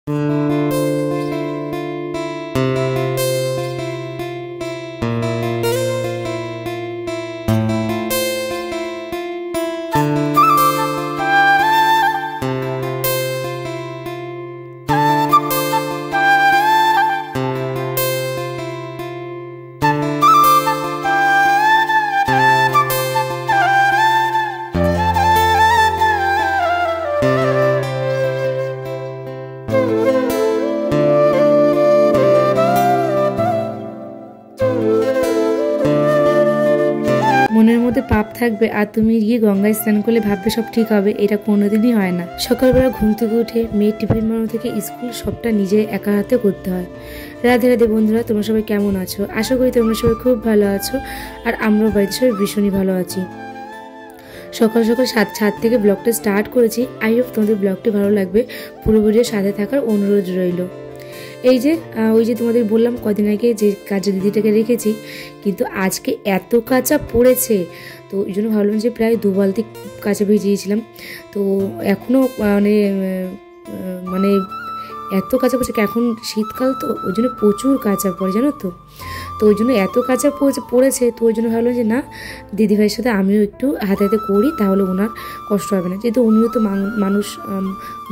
মনের মধ্যে পাপ থাকবে আর তুমি গিয়ে গঙ্গায় স্নান করলে ভাববে সব ঠিক হবে, এটা কোনোদিনই হয় না। সকালবেলা ঘুম থেকে উঠে মেয়ের টিফিন বানানো থেকে স্কুল সবটা নিজে একা হাতে করতে হয়। রাধে রাধে বন্ধুরা, তোমরা সবাই কেমন আছো? আশা করি তোমরা সবাই খুব ভালো আছো, আর আমরাও বাড়িতে সবাই ভীষণই ভালো আছি। সকাল সকাল ছাদ থেকে ব্লগটা স্টার্ট করেছি। আই হোপ তোমাদের ব্লগটি ভালো লাগবে, পুরো ভিডিও সাথে থাকার অনুরোধ রইল। এই যে ওই যে তোমাদের বললাম কদিন আগে যে কাজের দিদিটাকে রেখেছি, কিন্তু আজকে এত কাঁচা পড়েছে, তো ওই জন্য ভাবলাম যে প্রায় 2 বালতি কাঁচা ভিজিয়েছিলাম। তো এখনও মানে এত কাঁচা পড়ছে, এখন শীতকাল তো ওই জন্য প্রচুর কাঁচা পড়ে, জানো তো। তো ওই জন্য এত কাঁচা পড়েছে, তো ওই জন্য ভাবলাম যে না, দিদিভাইয়ের সাথে আমিও একটু হাতে হাতে করি, তাহলে ওনার কষ্ট হবে না। যেহেতু উনিও তো মানুষ,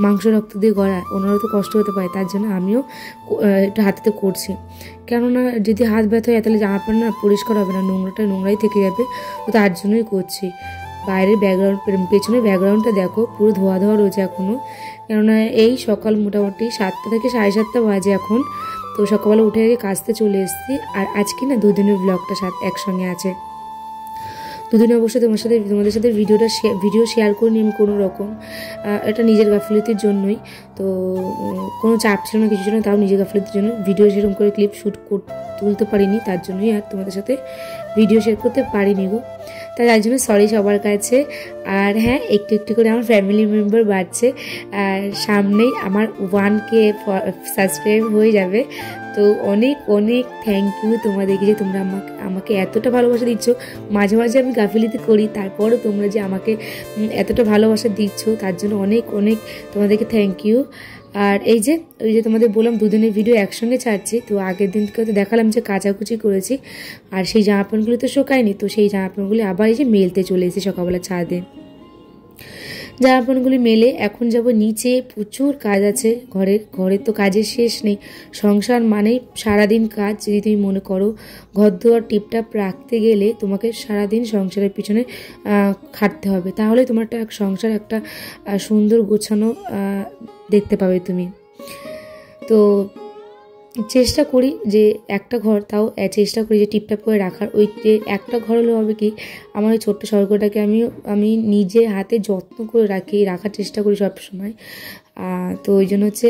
মাংস রক্ত দিয়ে গড়া, ওনারও তো কষ্ট হতে পারে, তার জন্য আমিও একটু হাতে হাতে করছি। কেননা যদি হাত ব্যথা হয় তাহলে জামা প্যান্ট না পরিষ্কার হবে না, নোংরাই থেকে যাবে, তো তার জন্যই করছি। বাইরের পেছনের ব্যাকগ্রাউন্ডটা দেখো, পুরো ধোয়া ধোয়া রয়েছে এখনও। কেননা এই সকাল মোটামুটি 7টা থেকে 7:30 বাজে এখন। তো সকালবেলা উঠে কাজতে চলে এসেছি। আর আজকে না দুদিনের ব্লগটা একসঙ্গে আছে। দুদিনে অবশ্যই তোমাদের সাথে ভিডিও শেয়ার করিনি আমি কোনো রকম, এটা নিজের গাফিলতির জন্যই। তো কোনো চাপ ছিল না, কিছু ছিল না, তাও নিজের গাফিলতির জন্য ভিডিও সেরকম করে ক্লিপ তুলতে পারিনি, তার জন্যই আর তোমাদের সাথে ভিডিও শেয়ার করতে পারিনি গো। তাই তার জন্য সরি সবার কাছে। আর হ্যাঁ, একটু একটু করে আমার ফ্যামিলি মেম্বার বাড়ছে, আর সামনেই আমার 1K সাবস্ক্রাইব হয়ে যাবে। তো অনেক অনেক থ্যাংক ইউ তোমাদেরকে, যে তোমরা আমাকে এতটা ভালোবাসা দিচ্ছ। মাঝে মাঝে আমি গাফিলতি করি, তারপরও তোমরা যে আমাকে এতটা ভালোবাসা দিচ্ছ, তার জন্য অনেক অনেক তোমাদেরকে থ্যাংক ইউ। আর ওই যে তোমাদের বললাম দুদিনের ভিডিও একসঙ্গে ছাড়ছি। তো আগের দিনকে তো দেখালাম যে কাচাকুচি করেছি, আর সেই জামা প্যান্টগুলি তো শোকায়নি, তো সেই জামা প্যান্টগুলি আবার এই যে মেলতে চলে এসেছি সকালবেলা ছাদে। জামা প্যান্টগুলি মেলে এখন যাব নিচে, প্রচুর কাজ আছে ঘরের তো কাজের শেষ নেই। সংসার মানেই সারাদিন কাজ। যদি তুমি মনে করো ঘর দুয়ার টিপটাপ রাখতে গেলে তোমাকে সারাদিন সংসারের পিছনে খাটতে হবে, তাহলে তোমার একটা সংসার একটা সুন্দর গোছানো দেখতে পাবে তুমি। তো চেষ্টা করি যে একটা ঘর, তাও চেষ্টা করি যে টিপটাপ করে রাখার। ওই যে একটা ঘর হলে হবে কি, আমার ওই ছোট্ট স্বর্গটাকে আমি নিজে হাতে যত্ন করে রাখার চেষ্টা করি সব সময়। তো ওই জন্য হচ্ছে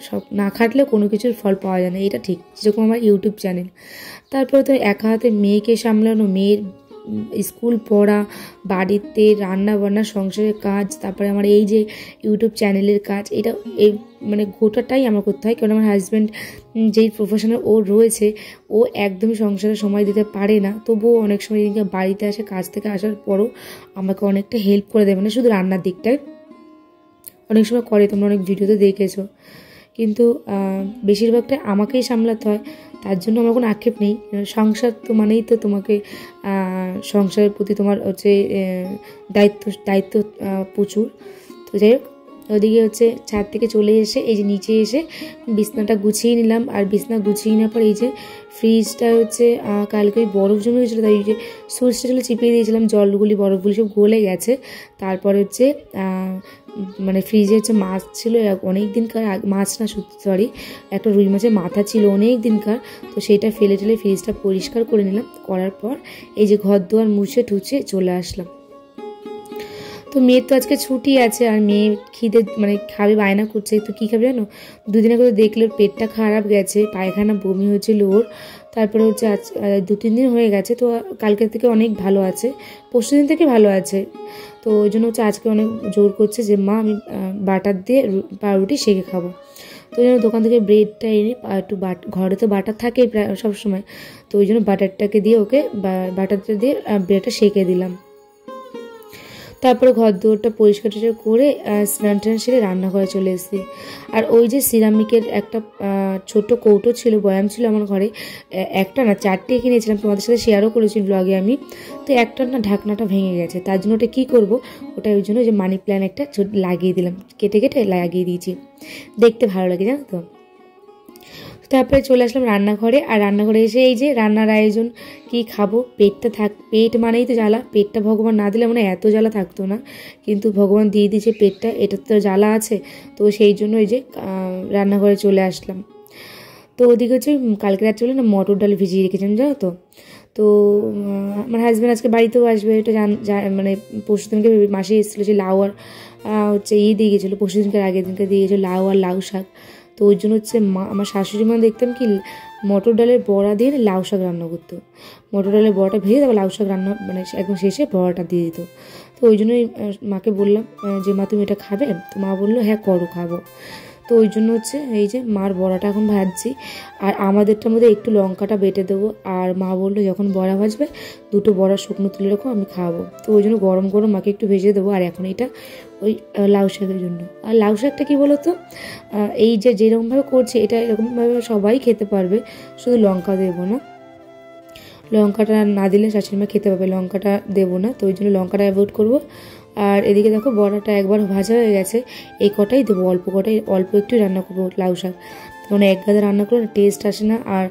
সব না খাটলে কোনো কিছুর ফল পাওয়া যায় না, এটা ঠিক। যেরকম আমার ইউটিউব চ্যানেল, তারপরে তো একা হাতে মেয়েকে সামলানো, মেয়ের স্কুল পড়া, বাড়িতে রান্না বান্না, সংসারের কাজ, তারপরে আমার এই যে ইউটিউব চ্যানেলের কাজ, এটা মানে গোটাটাই আমার করতে হয়। কারণ আমার হাজব্যান্ড যেই প্রফেশনে ও রয়েছে, ও একদমই সংসারে সময় দিতে পারে না। তবুও অনেক সময় এদিকে বাড়িতে আসে, কাজ থেকে আসার পরও আমাকে অনেকটা হেল্প করে দেয়, মানে শুধু রান্নার দিকটায় অনেক সময় করে, তোমরা অনেক ভিডিওতে দেখেছো। কিন্তু বেশিরভাগটাই আমাকেই সামলাতে হয়, তার জন্য আমার কোনো আক্ষেপ নেই। সংসার তো মানেই তো তোমাকে সংসারের প্রতি তোমার হচ্ছে দায়িত্ব প্রচুর। তো যাই হোক, ওদিকে হচ্ছে ছাদ থেকে চলে এসে এই যে নিচে এসে বিছনাটা গুছিয়ে নিলাম। আর বিছনা গুছিয়ে নেওয়ার পর এই যে ফ্রিজটা হচ্ছে কালকে ওই বরফ জমে গেছিলো, তাই যে সুইচটা চিপিয়ে দিয়েছিলাম, বরফগুলি সব গলে গেছে। তারপর হচ্ছে মানে ফ্রিজে হচ্ছে মাছ ছিল অনেক দিনকার, মাছ না সরি, একটা রুই মাছের মাথা ছিল অনেক দিনকার। তো সেইটা ফেলে ফ্রিজটা পরিষ্কার করে নিলাম। করার পর এই যে ঘর দুয়ার মুছে টুছে চলে আসলাম। তো মেয়ের তো আজকে ছুটি আছে, আর মেয়ে খিদে মানে খাবে বায়না করছে। তো কী খাবে জানো, দুদিন আগে দেখলে ওর পেটটা খারাপ গেছে, পায়খানা বমি হয়েছিল ওর। তারপরে হচ্ছে আজ 2-3 দিন হয়ে গেছে, তো কালকের থেকে অনেক ভালো আছে, পরশু দিন থেকে ভালো আছে। তো ওই জন্য হচ্ছে আজকে অনেক জোর করছে যে মা আমি বাটার দিয়ে পাউরুটি সেঁকে খাবো। তো ওই জন্য দোকান থেকে ব্রেডটা এনে একটু ঘরে তো বাটার থাকে প্রায় সবসময়, তো ওই জন্য বাটারটাকে দিয়ে ওকে বাটারটা দিয়ে ব্রেডটা সেঁকে দিলাম। তারপরে ঘর দুয়ারটা পরিষ্কার টরিষ্কার করে স্নান টান সেরে রান্নাঘরে চলে এসেছি। আর ওই যে সিরামিকের একটা ছোট্ট কৌটো ছিল, বয়াম ছিল আমার ঘরে, একটা না 4টে কিনেছিলাম, তোমাদের সাথে শেয়ারও করেছি ব্লগে আমি। তো একটা না ঢাকনাটা ভেঙে গেছে, তার জন্য ওটা কী করবো, ওটা ওই জন্য যে মানি প্ল্যান্ট একটা লাগিয়ে দিলাম, কেটে কেটে লাগিয়ে দিয়েছি, দেখতে ভালো লাগে জানো তো। তারপরে চলে আসলাম রান্নাঘরে। আর রান্নাঘরে এসে এই যে রান্নার আয়োজন, কি খাবো, পেট মানেই তো জ্বালা, পেটটা ভগবান না দিলে মানে এত জ্বালা থাকতো না, কিন্তু ভগবান দিয়ে দিয়েছে পেটটা, এটা তো জ্বালা আছে। তো সেই জন্য এই যে রান্নাঘরে চলে আসলাম। তো ওদিকে হচ্ছে কালকে রাত্রে না মটর ডাল ভিজিয়ে রেখেছিলাম জানো তো। তো আমার হাজব্যান্ড আজকে বাড়িতেও আসবে, এটা মানে পরশুদিনকে মাসে এসেছিলো যে লাউ আর হচ্ছে দিয়ে গেছিলো, পরশুদিনকে আগের দিনকে দিয়ে গেছিলো লাউ আর লাউ শাক। তো ওই জন্য হচ্ছে আমার শাশুড়ি মা দেখতাম কি মটর ডালের বড়া দিয়ে লাউ শাক রান্না করতো, মটর ডালের বড়াটা ভেজে তারপর লাউ শাক রান্না মানে একদম শেষে বড়াটা দিয়ে দিত। তো ওই জন্যই মাকে বললাম যে মা তুমি এটা খাবে, তো মা বললো হ্যাঁ করো, খাবো। তো ওই জন্য হচ্ছে এই যে মার বড়াটা এখন ভাজছি, আর আমাদেরটার মধ্যে একটু লঙ্কাটা বেটে দেবো। আর মা বললো যখন বড়া ভাজবে 2টো বড়া শুকনো তুলে রাখো, আমি খাবো। তো ওই জন্য গরম গরম মাকে একটু ভেজে দেবো। আর এখন এটা ওই লাউ শাকের জন্য। আর লাউ শাকটা কী বলো তো, এই যে যেরকমভাবে করছে এটা এরকমভাবে সবাই খেতে পারবে, শুধু লঙ্কা দেবো না, লঙ্কাটা না দিলে শাশুড়িমা খেতে পাবে, লঙ্কাটা দেবো না, তো ওই জন্য লঙ্কাটা অ্যাভয়েড করবো। আর এদিকে দেখো বড়াটা একবার ভাজা হয়ে গেছে, এই কটাই দেবো, অল্প একটু রান্না করবো লাউ শাক, কারণ এক গাদা রান্না করলে টেস্ট আসে না। আর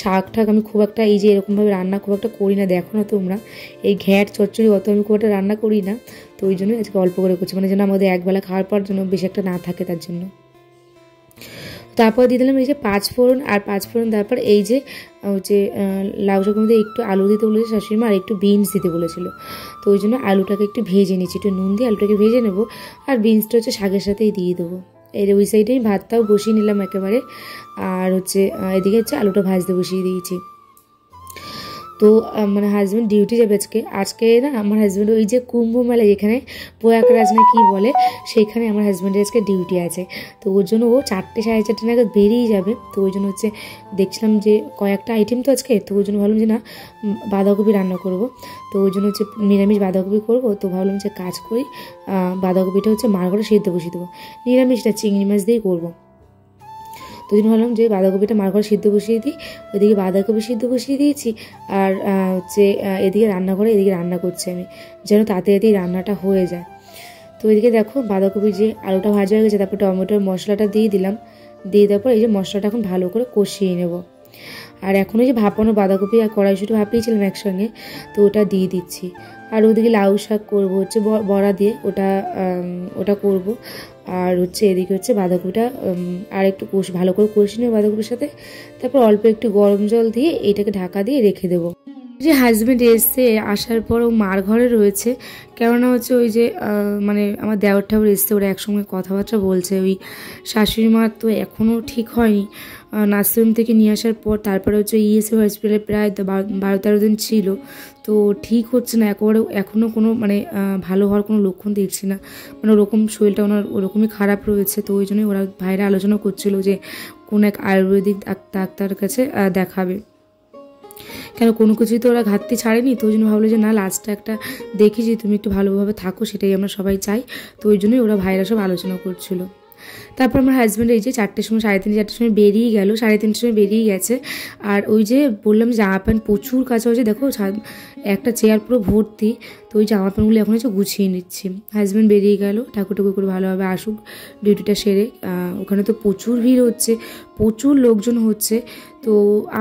শাক ঠাক আমি খুব একটা এই যে এরকমভাবে রান্না খুব একটা করি না, দেখো না তোমরা, এই ঘ্যাট চচ্চড়ি অত আমি খুব একটা রান্না করি না। তো ওই জন্য আজকে অল্প করে করছি, মানে যেন আমাদের একবেলা খাওয়ার পর জন্য বেশি একটা না থাকে তার জন্য। তারপর দিয়ে দিলাম এই যে 5 ফোড়ন, আর 5 ফোড়ন দেওয়ার পর এই যে হচ্ছে লাউ শাকের মধ্যে একটু আলু দিতে বলেছে শাশুড়িমা, আর একটু বিনস দিতে বলেছিল। তো ওই জন্য আলুটাকে একটু ভেজে নিচ্ছি, একটু নুন দিয়ে আলুটাকে ভেজে নেবো, আর বিনসটা হচ্ছে শাকের সাথেই দিয়ে দেবো। এর ওই সাইডে আমি ভাতটাও বসিয়ে নিলাম একেবারে, আর হচ্ছে এদিকে হচ্ছে আলুটা ভাজতে বসিয়ে দিয়েছি। তো মানে হাজব্যান্ড ডিউটি যাবে আজকে না, আমার হাজব্যান্ড ওই যে কুম্ভ মেলা যেখানে প্রয়াগরাজ না কি বলে, সেখানে আমার হাজব্যান্ডের আজকে ডিউটি আছে। তো ওর জন্য ও 4টে সাড়ে 4টে নাগাদ বেরিয়ে যাবে। তো ওই জন্য হচ্ছে দেখছিলাম যে কয়েকটা আইটেম তো আজকে, তো ওই জন্য ভাবলাম যে না বাঁধাকপি রান্না করব। তো ওই জন্য হচ্ছে নিরামিষ বাঁধাকপি করবো। তো ভাবলাম যে কাজ করি, বাঁধাকপিটা হচ্ছে মার ঘরে সিদ্ধ বসিয়ে দেবো, নিরামিষটা চিংড়ি মাছ দিয়েই করবো। তো ওই জন্য ভাবলাম যে বাঁধাকপিটা মার ঘরে সিদ্ধ বসিয়ে দিই, ওইদিকে বাঁধাকপি সিদ্ধ বসিয়ে দিয়েছি। আর হচ্ছে এদিকে রান্নাঘরে এদিকে রান্না করছি আমি, যেন তাড়াতাড়ি রান্নাটা হয়ে যায়। তো ওইদিকে দেখো বাঁধাকপি যে আলুটা ভাজা হয়ে গেছে, তারপর টমেটোর মশলাটা দিয়ে দিলাম, দিয়ে দেওয়ার পর এই যে মশলাটা এখন ভালো করে কষিয়ে নেব। আর এখন ওই যে ভাপানো বাঁধাকপি আর কড়াইশুঁটি ভাপিয়েছিলাম একসঙ্গে, তো ওটা দিয়ে দিচ্ছি। আর ওদিকে লাউ শাক করবো হচ্ছে বড়া দিয়ে, ওটা করব। আর হচ্ছে এদিকে হচ্ছে বাঁধাকপিটা আর একটু ভালো করে কষিয়ে নেব বাঁধাকপির সাথে, তারপর অল্প একটু গরম জল দিয়ে এইটাকে ঢাকা দিয়ে রেখে দেবো। যে হাজব্যান্ড এসছে, আসার পর ও মার ঘরে রয়েছে, কেননা হচ্ছে ওই যে মানে আমার দেওর ঠাকুর এসছে, ওরা একসঙ্গে কথাবার্তা বলছে। ওই শাশুড়ি মার তো এখনও ঠিক হয়নি, নার্সিংহোম থেকে নিয়ে আসার পর তারপরে হচ্ছে ইএসএ হসপিটালে প্রায় 12-13 দিন ছিল, তো ঠিক হচ্ছে না এখনও কোনো মানে ভালো হওয়ার কোনো লক্ষণ দেখছি না, মানে ওরকম শরীরটা ওনার ওরকমই খারাপ রয়েছে। তো ওই জন্যই ওরা ভাইরা আলোচনা করছিল যে কোন এক আয়ুর্বেদিক ডাক্তারের কাছে দেখাবে, কেন কোনো কিছুই তো ওরা ঘাটতি ছাড়েনি। তো ওই জন্য ভাবলো যে না লাস্টটা একটা দেখি যে তুমি একটু ভালোভাবে থাকো, সেটাই আমরা সবাই চাই। তো ওই জন্যই ওরা ভাইরা সব আলোচনা করছিল। তারপর আমার হাজব্যান্ড এই যে 4টের সময় 3:30-4টের সময় বেরিয়ে গেল, 3:30 সময় বেরিয়ে গেছে। আর ওই যে বললাম জামা প্যান্ট প্রচুর কাঁচা হয়েছে, দেখো একটা চেয়ার পুরো ভর্তি। তো ওই জামা প্যান্টগুলো এখন হচ্ছে গুছিয়ে নিচ্ছি। হাজব্যান্ড বেরিয়ে গেল, ঠাকুর করে ভালোভাবে আসুক ডিউটিটা সেরে। ওখানে তো প্রচুর ভিড় হচ্ছে, প্রচুর লোকজন হচ্ছে। তো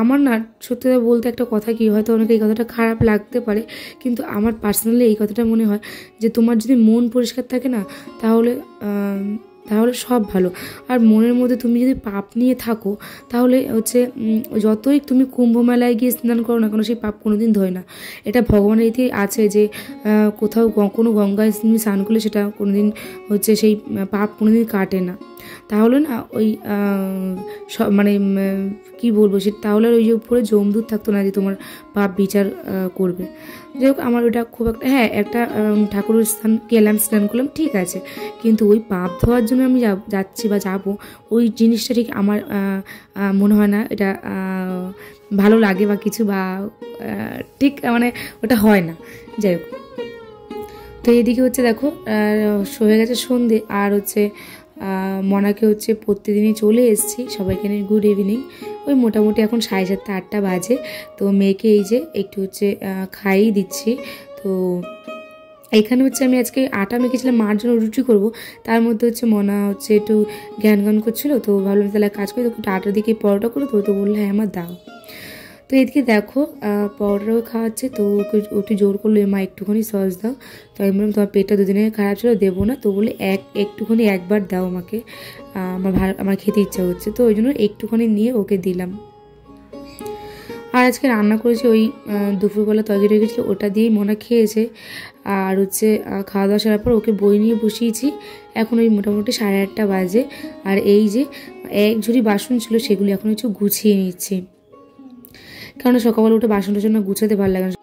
আমার না সত্যি বলতে একটা কথা কি, হয়তো অনেকে এই কথাটা খারাপ লাগতে পারে, কিন্তু আমার পার্সোনালি এই কথাটা মনে হয় যে তোমার যদি মন পরিষ্কার থাকে না, তাহলে সব ভালো। আর মনের মধ্যে তুমি যদি পাপ নিয়ে থাকো, তাহলে হচ্ছে যতই তুমি কুম্ভ মেলায় গিয়ে স্নান করো না কেন, সেই পাপ কোনোদিন ধোয় না। এটা ভগবানের ইতি আছে যে কোথাও কোনো গঙ্গায় তুমি স্নান করলে সেটা কোনোদিন হচ্ছে সেই পাপ কোনোদিন কাটে না। তাহলে না ওই মানে কি বলবো, সে তাহলে আর ওই যে উপরে যমদূত থাকতো না যে তোমার পাপ বিচার করবে। যাই হোক আমার ওটা খুব একটা, হ্যাঁ একটা ঠাকুরের স্নান করলাম ঠিক আছে, কিন্তু ওই পাপ ধোয়ার জন্য আমি যাচ্ছি বা যাবো, ওই জিনিসটা ঠিক আমার মনে হয় না এটা ভালো লাগে বা কিছু, বা ঠিক মানে ওটা হয় না। যাই হোক, তো এদিকে হচ্ছে দেখো হয়ে গেছে সন্ধে, আর হচ্ছে মনাকে হচ্ছে প্রতিদিনই চলে এসেছি সবাইকে নিয়ে গুড ইভিনিং। ওই মোটামুটি এখন 7:30 8টা বাজে। তো মেয়েকে এই যে একটু হচ্ছে খাইয়ে দিচ্ছি। তো এখানে হচ্ছে আমি আজকে আটা মেখেছিলাম মার জন্য রুটি করব, তার মধ্যে হচ্ছে মনা হচ্ছে একটু জ্ঞান করছিলো, তো ভাবলাম তাহলে কাজ করি, তো একটু আটার দিকে পরোটা করো, তো বললো হ্যাঁ আমার দাও। তো এদিকে দেখো পরোটাও খাওয়াচ্ছে, তো ওকে একটু জোর করলো মা একটুখানি সস দাও। তো আমি বললাম তোমার পেটটা দুদিনের খারাপ ছিল, দেবো না। তো বলে একটুখানি একবার দাও আমাকে, আমার খেতে ইচ্ছা হচ্ছে। তো ওই জন্য একটুখানি নিয়ে ওকে দিলাম। আর আজকে রান্না করেছি ওই দুপুরবেলা তরকারি রেখেছিল, ওটা দিয়েই মনে খেয়েছে। আর হচ্ছে খাওয়া দাওয়া সারার পর ওকে বই নিয়ে বসিয়েছি। এখন ওই মোটামুটি 8:30 বাজে। আর এই যে এক ঝুড়ি বাসন ছিল সেগুলি এখন একটু গুছিয়ে নিচ্ছি, কারণ সকালবেলা উঠে বাসন টাসন গুছাতে ভালো লাগে না।